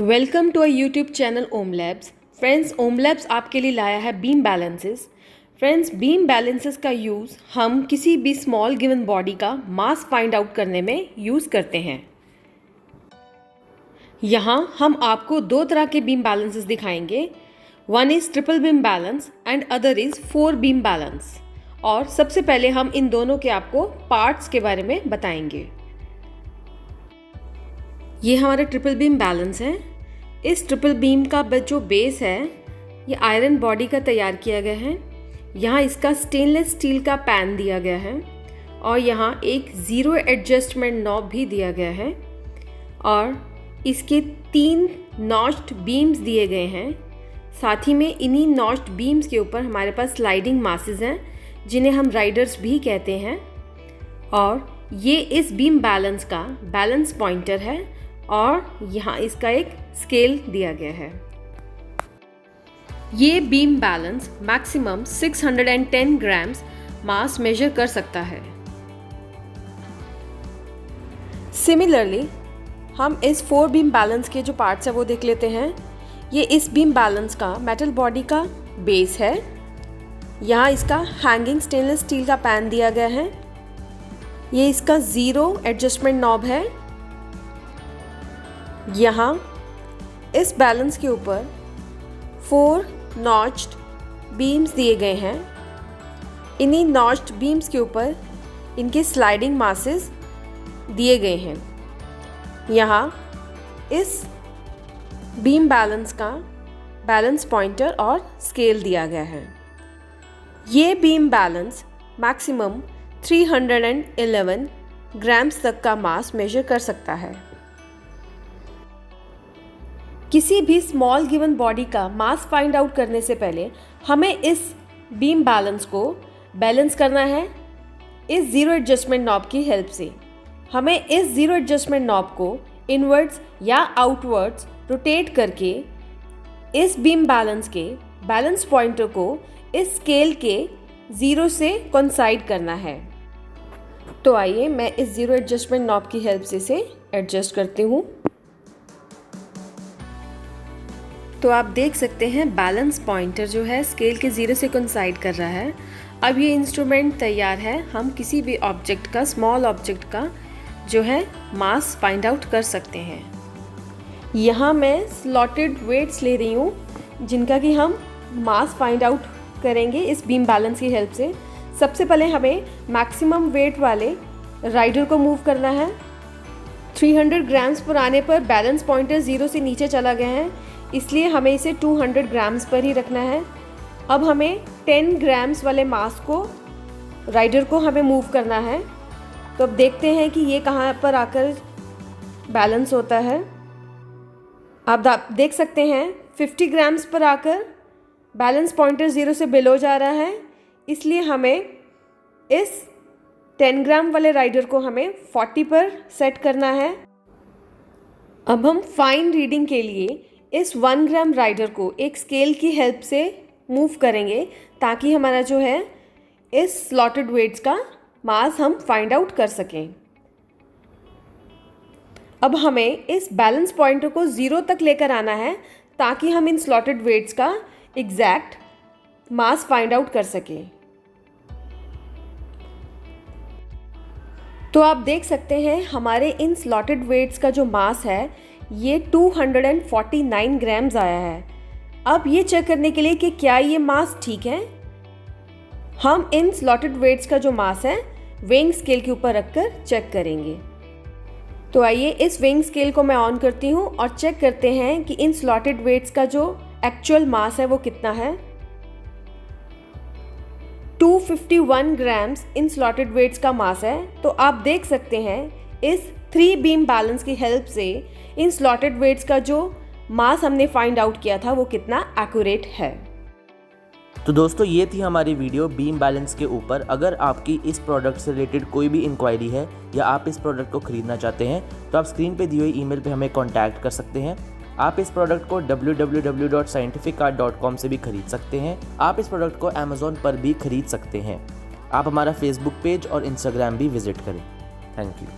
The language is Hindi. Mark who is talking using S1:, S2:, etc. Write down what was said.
S1: Welcome to a YouTube channel Om Labs. Friends, Om Labs आपके लिए लाया है beam balances. Friends, beam balances का यूज़ हम किसी भी स्मॉल गिवन बॉडी का मास फाइंड आउट करने में यूज़ करते हैं। यहाँ हम आपको दो तरह के बीम बैलेंसेस दिखाएंगे। One is triple beam balance and other is 4 beam balance. और सबसे पहले हम इन दोनों के आपको पार्ट्स के बारे में बताएंगे। ये हमारा ट्रिपल बीम बैलेंस है। इस ट्रिपल बीम का जो बेस है ये आयरन बॉडी का तैयार किया गया है। यहाँ इसका स्टेनलेस स्टील का पैन दिया गया है और यहाँ एक ज़ीरो एडजस्टमेंट नॉब भी दिया गया है और इसके 3 नॉच्ड बीम्स दिए गए हैं। साथ ही में इन्हीं नॉच्ड बीम्स के ऊपर हमारे पास स्लाइडिंग मासेस हैं जिन्हें हम राइडर्स भी कहते हैं। और ये इस बीम बैलेंस का बैलेंस पॉइंटर है और यहाँ इसका एक स्केल दिया गया है। ये बीम बैलेंस मैक्सिमम 610 ग्राम्स मास मेजर कर सकता है। सिमिलरली हम इस 4 बीम बैलेंस के जो पार्ट्स हैं वो देख लेते हैं। ये इस बीम बैलेंस का मेटल बॉडी का बेस है। यहाँ इसका हैंगिंग स्टेनलेस स्टील का पैन दिया गया है। ये इसका ज़ीरो एडजस्टमेंट नॉब है। यहाँ इस बैलेंस के ऊपर 4 नॉच्ड बीम्स दिए गए हैं। इन्हीं नॉच्ड बीम्स के ऊपर इनके स्लाइडिंग मासेस दिए गए हैं। यहाँ इस बीम बैलेंस का बैलेंस पॉइंटर और स्केल दिया गया है। ये बीम बैलेंस मैक्सिमम 311 ग्राम्स तक का मास मेजर कर सकता है। किसी भी स्मॉल गिवन बॉडी का मास फाइंड आउट करने से पहले हमें इस बीम बैलेंस को बैलेंस करना है इस ज़ीरो एडजस्टमेंट नॉब की हेल्प से। हमें इस ज़ीरो एडजस्टमेंट नॉब को इनवर्ड्स या आउटवर्ड्स रोटेट करके इस बीम बैलेंस के बैलेंस पॉइंटर को इस स्केल के ज़ीरो से कोइंसाइड करना है। तो आइए मैं इस ज़ीरो एडजस्टमेंट नॉब की हेल्प से इसे एडजस्ट करती हूँ। तो आप देख सकते हैं बैलेंस पॉइंटर जो है स्केल के ज़ीरो से कोइंसाइड कर रहा है। अब ये इंस्ट्रूमेंट तैयार है। हम किसी भी ऑब्जेक्ट का, स्मॉल ऑब्जेक्ट का जो है मास फाइंड आउट कर सकते हैं। यहाँ मैं स्लॉटेड वेट्स ले रही हूँ जिनका कि हम मास फाइंड आउट करेंगे इस बीम बैलेंस की हेल्प से। सबसे पहले हमें मैक्सिमम वेट वाले राइडर को मूव करना है। 300 ग्राम्स पर आने पर बैलेंस पॉइंटर ज़ीरो से नीचे चला गया है, इसलिए हमें इसे 200 ग्राम्स पर ही रखना है। अब हमें 10 ग्राम्स वाले मास को राइडर को हमें मूव करना है। तो अब देखते हैं कि ये कहाँ पर आकर बैलेंस होता है। आप देख सकते हैं 50 ग्राम्स पर आकर बैलेंस पॉइंटर ज़ीरो से बिलो जा रहा है, इसलिए हमें इस 10 ग्राम वाले राइडर को हमें 40 पर सेट करना है। अब हम फाइन रीडिंग के लिए इस 1 ग्राम राइडर को एक स्केल की हेल्प से मूव करेंगे ताकि हमारा जो है इस स्लॉटेड वेट्स का मास हम फाइंड आउट कर सकें। अब हमें इस बैलेंस पॉइंटर को ज़ीरो तक लेकर आना है ताकि हम इन स्लॉटेड वेट्स का एग्जैक्ट मास फाइंड आउट कर सकें। तो आप देख सकते हैं हमारे इन स्लॉटेड वेट्स का जो मास है ये 249 ग्राम्स आया है। अब ये चेक करने के लिए कि क्या ये मास ठीक है, हम इन स्लॉटेड वेट्स का जो मास है वेइंग स्केल के ऊपर रखकर चेक करेंगे। तो आइए इस वेइंग स्केल को मैं ऑन करती हूँ और चेक करते हैं कि इन स्लॉटेड वेट्स का जो एक्चुअल मास है वो कितना है। 251 ग्राम्स इन स्लॉटेड वेट्स का मास है। तो आप देख सकते हैं इस 3 बीम बैलेंस की हेल्प से इन स्लॉटेड वेट्स का जो मास हमने फाइंड आउट किया था वो कितना एक्यूरेट है।
S2: तो दोस्तों, ये थी हमारी वीडियो बीम बैलेंस के ऊपर। अगर आपकी इस प्रोडक्ट से रिलेटेड कोई भी इंक्वायरी है या आप इस प्रोडक्ट को खरीदना चाहते हैं तो आप स्क्रीन पे दी हुई ईमेल पे हमें कांटेक्ट कर सकते हैं। आप इस प्रोडक्ट को www.scientificart.com से भी खरीद सकते हैं। आप इस प्रोडक्ट को अमेज़ॉन पर भी खरीद सकते हैं। आप हमारा फेसबुक पेज और इंस्टाग्राम भी विजिट करें। Thank you.